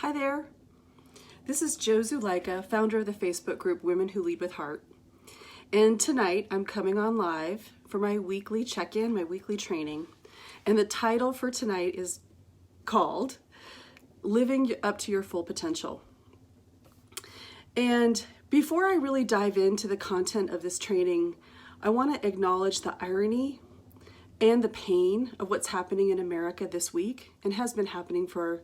Hi there. This is Jo Zulaika, founder of the Facebook group Women Who Lead with Heart. And tonight I'm coming on live for my weekly check-in, my weekly training. And the title for tonight is called Living Up to Your Full Potential. And before I really dive into the content of this training, I want to acknowledge the irony and the pain of what's happening in America this week and has been happening for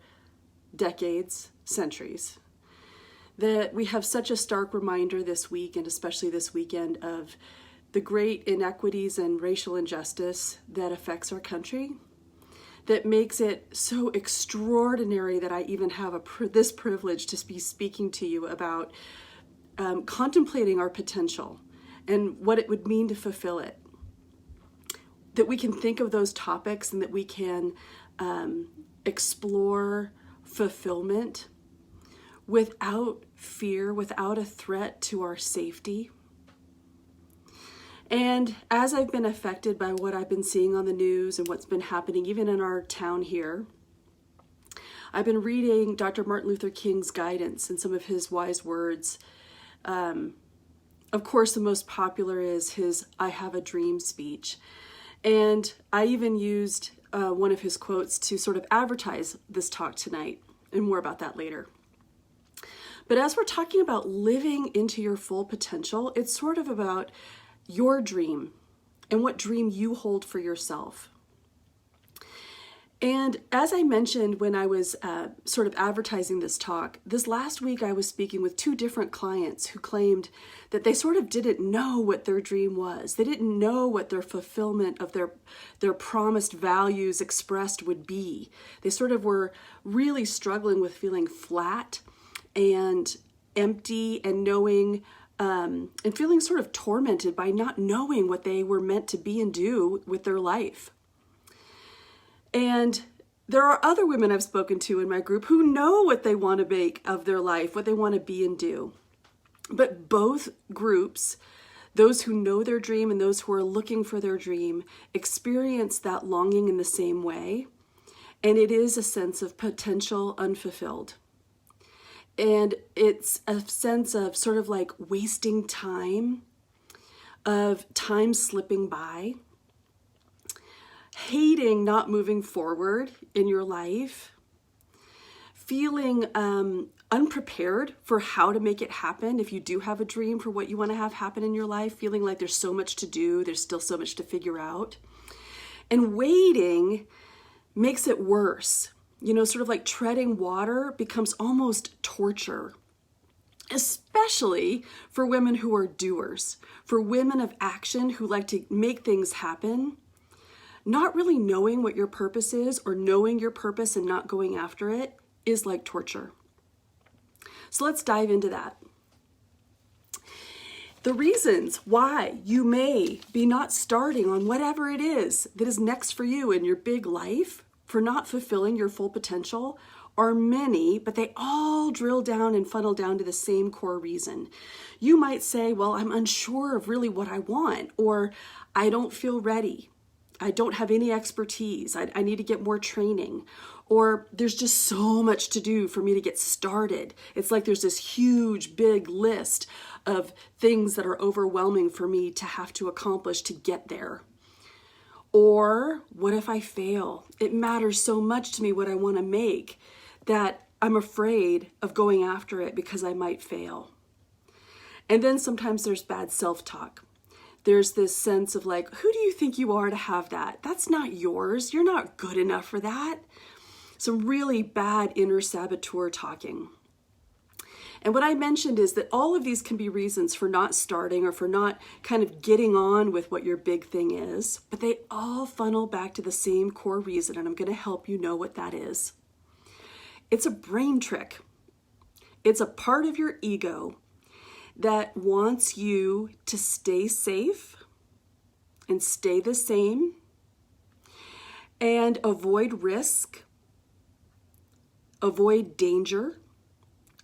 decades, centuries. That we have such a stark reminder this week, and especially this weekend, of the great inequities and racial injustice that affects our country, that makes it so extraordinary that I even have this privilege to be speaking to you about contemplating our potential and what it would mean to fulfill it. That we can think of those topics and that we can explore fulfillment without fear, without a threat to our safety. And as I've been affected by what I've been seeing on the news and what's been happening even in our town here, I've been reading Dr. Martin Luther King's guidance and some of his wise words. Of course, the most popular is his "I Have a Dream" speech. And I even used one of his quotes to sort of advertise this talk tonight, and more about that later. But as we're talking about living into your full potential, it's sort of about your dream and what dream you hold for yourself. And as I mentioned when I was sort of advertising this talk, this last week I was speaking with two different clients who claimed that they sort of didn't know what their dream was. They didn't know what their fulfillment of their promised values expressed would be. They sort of were really struggling with feeling flat and empty and knowing and feeling sort of tormented by not knowing what they were meant to be and do with their life. And there are other women I've spoken to in my group who know what they want to make of their life, what they want to be and do. But both groups, those who know their dream and those who are looking for their dream, experience that longing in the same way. And it is a sense of potential unfulfilled. And it's a sense of sort of like wasting time, of time slipping by, hating not moving forward in your life, feeling unprepared for how to make it happen if you do have a dream for what you want to have happen in your life, feeling like there's so much to do, there's still so much to figure out. And waiting makes it worse. You know, sort of like treading water becomes almost torture, especially for women who are doers, for women of action who like to make things happen. Not really knowing what your purpose is or knowing your purpose and not going after it is like torture. So let's dive into that. The reasons why you may be not starting on whatever it is that is next for you in your big life, for not fulfilling your full potential, are many, but they all drill down and funnel down to the same core reason. You might say, well, I'm unsure of really what I want, or I don't feel ready. I don't have any expertise. I need to get more training. Or there's just so much to do for me to get started. It's like there's this huge, big list of things that are overwhelming for me to have to accomplish to get there. Or what if I fail? It matters so much to me what I want to make that I'm afraid of going after it because I might fail. And then sometimes there's bad self-talk. There's this sense of like, who do you think you are to have that? That's not yours. You're not good enough for that. Some really bad inner saboteur talking. And what I mentioned is that all of these can be reasons for not starting or for not kind of getting on with what your big thing is, but they all funnel back to the same core reason, and I'm going to help you know what that is. It's a brain trick. It's a part of your ego that wants you to stay safe and stay the same and avoid risk, avoid danger,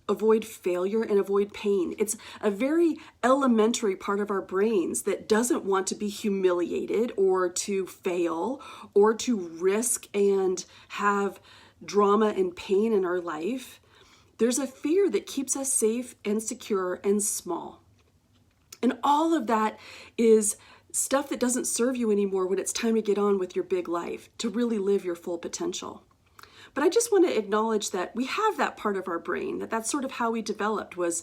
avoid failure, and avoid pain. It's a very elementary part of our brains that doesn't want to be humiliated or to fail or to risk and have drama and pain in our life. There's a fear that keeps us safe and secure and small. And all of that is stuff that doesn't serve you anymore when it's time to get on with your big life, to really live your full potential. But I just want to acknowledge that we have that part of our brain, that's sort of how we developed, was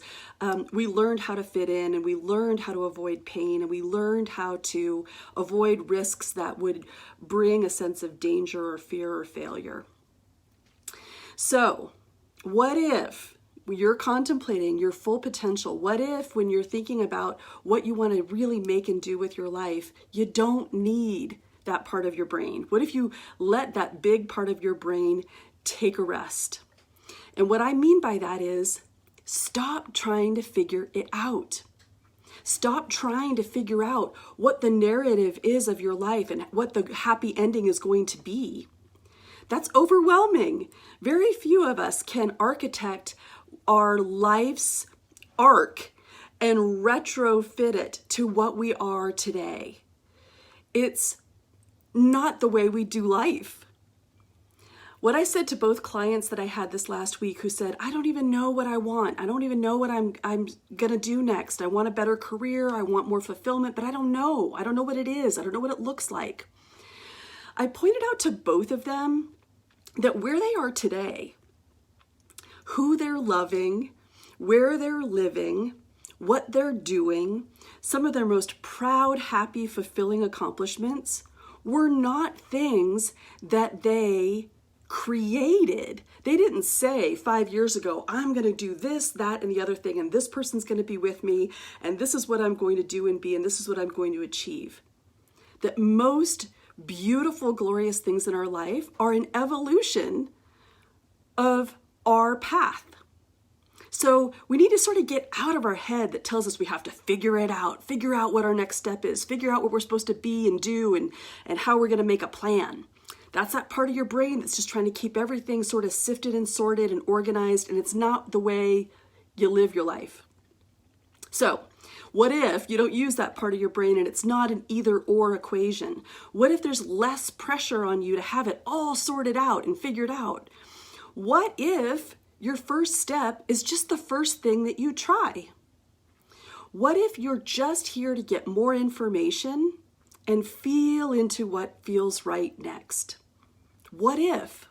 we learned how to fit in, and we learned how to avoid pain, and we learned how to avoid risks that would bring a sense of danger or fear or failure. So what if you're contemplating your full potential? What if when you're thinking about what you want to really make and do with your life, you don't need that part of your brain? What if you let that big part of your brain take a rest? And what I mean by that is stop trying to figure it out. Stop trying to figure out what the narrative is of your life and what the happy ending is going to be. That's overwhelming. Very few of us can architect our life's arc and retrofit it to what we are today. It's not the way we do life. What I said to both clients that I had this last week who said, I don't even know what I want. I don't even know what I'm going to do next. I want a better career. I want more fulfillment, but I don't know. I don't know what it is. I don't know what it looks like. I pointed out to both of them that where they are today, who they're loving, where they're living, what they're doing, some of their most proud, happy, fulfilling accomplishments were not things that they created. They didn't say 5 years ago, I'm going to do this, that, and the other thing, and this person's going to be with me, and this is what I'm going to do and be, and this is what I'm going to achieve. That most beautiful, glorious things in our life are an evolution of our path. So we need to sort of get out of our head that tells us we have to figure it out, figure out what our next step is, figure out what we're supposed to be and do, and how we're going to make a plan. That's that part of your brain that's just trying to keep everything sort of sifted and sorted and organized, and it's not the way you live your life. So what if you don't use that part of your brain and it's not an either or equation? What if there's less pressure on you to have it all sorted out and figured out? What if your first step is just the first thing that you try? What if you're just here to get more information and feel into what feels right next? What if?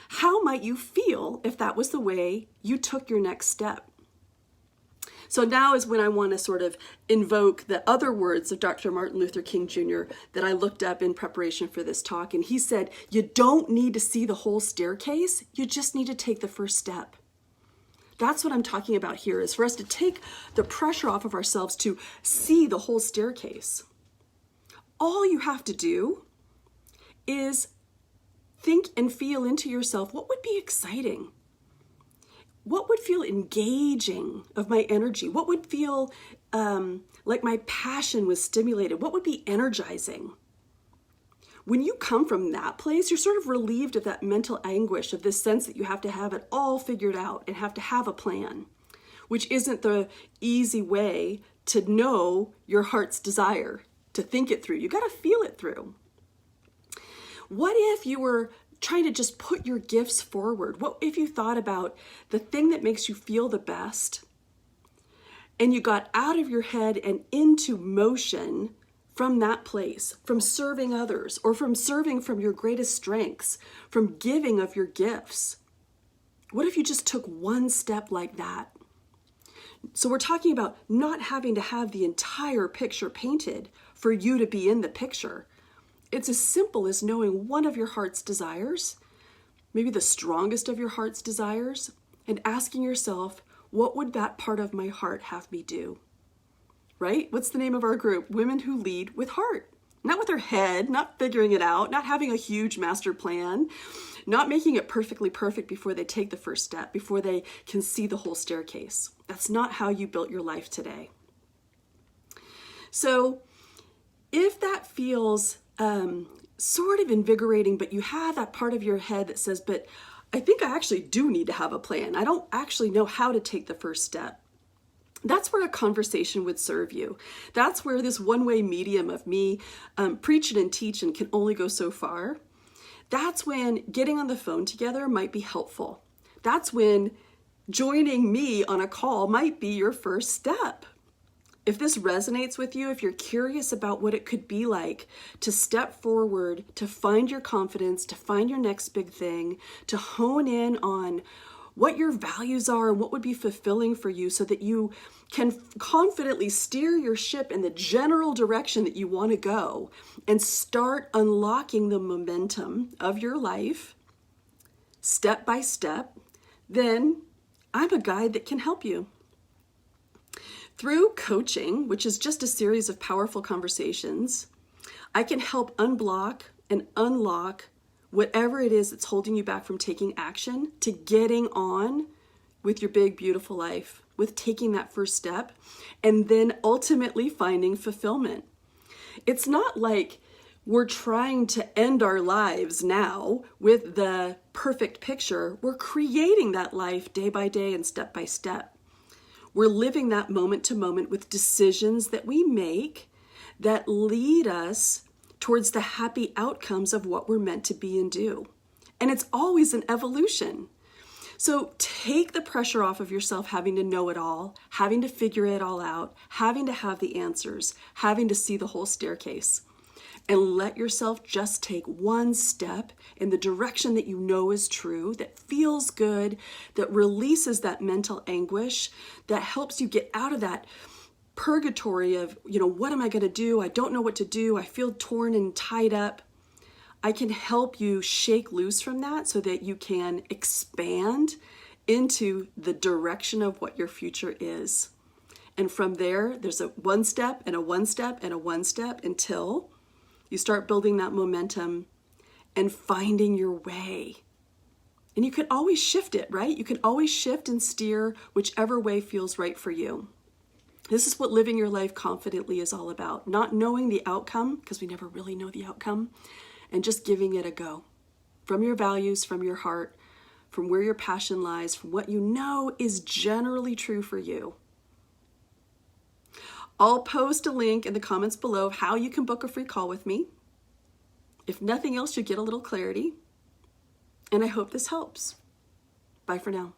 How might you feel if that was the way you took your next step? So now is when I want to sort of invoke the other words of Dr. Martin Luther King Jr. that I looked up in preparation for this talk. And he said, you don't need to see the whole staircase. You just need to take the first step. That's what I'm talking about here, is for us to take the pressure off of ourselves to see the whole staircase. All you have to do is think and feel into yourself, what would be exciting? What would feel engaging of my energy? What would feel like my passion was stimulated? What would be energizing? When you come from that place, you're sort of relieved of that mental anguish, of this sense that you have to have it all figured out and have to have a plan, which isn't the easy way to know your heart's desire, to think it through. You got to feel it through. What if you were trying to just put your gifts forward? What if you thought about the thing that makes you feel the best, and you got out of your head and into motion from that place, from serving others, or from serving from your greatest strengths, from giving of your gifts? What if you just took one step like that? So we're talking about not having to have the entire picture painted for you to be in the picture. It's as simple as knowing one of your heart's desires, maybe the strongest of your heart's desires, and asking yourself, what would that part of my heart have me do? Right? What's the name of our group? Women Who Lead with Heart. Not with their head, not figuring it out, not having a huge master plan, not making it perfectly perfect before they take the first step, before they can see the whole staircase. That's not how you built your life today. So if that feels sort of invigorating, but you have that part of your head that says, but I think I actually do need to have a plan. I don't actually know how to take the first step. That's where a conversation would serve you. That's where this one-way medium of me preaching and teaching can only go so far. That's when getting on the phone together might be helpful, that's when joining me on a call might be your first step. If this resonates with you, if you're curious about what it could be like to step forward, to find your confidence, to find your next big thing, to hone in on what your values are and what would be fulfilling for you so that you can confidently steer your ship in the general direction that you want to go and start unlocking the momentum of your life step by step, then I'm a guide that can help you. Through coaching, which is just a series of powerful conversations, I can help unblock and unlock whatever it is that's holding you back from taking action to getting on with your big, beautiful life, with taking that first step, and then ultimately finding fulfillment. It's not like we're trying to end our lives now with the perfect picture. We're creating that life day by day and step by step. We're living that moment to moment with decisions that we make that lead us towards the happy outcomes of what we're meant to be and do. And it's always an evolution. So take the pressure off of yourself having to know it all, having to figure it all out, having to have the answers, having to see the whole staircase. And let yourself just take one step in the direction that you know is true, that feels good, that releases that mental anguish, that helps you get out of that purgatory of, what am I going to do? I don't know what to do. I feel torn and tied up. I can help you shake loose from that so that you can expand into the direction of what your future is. And from there, there's a one step and a one step and a one step until you start building that momentum and finding your way. And you can always shift it, right? You can always shift and steer whichever way feels right for you. This is what living your life confidently is all about. Not knowing the outcome, because we never really know the outcome, and just giving it a go. From your values, from your heart, from where your passion lies, from what you know is generally true for you. I'll post a link in the comments below of how you can book a free call with me. If nothing else, you get a little clarity. And I hope this helps. Bye for now.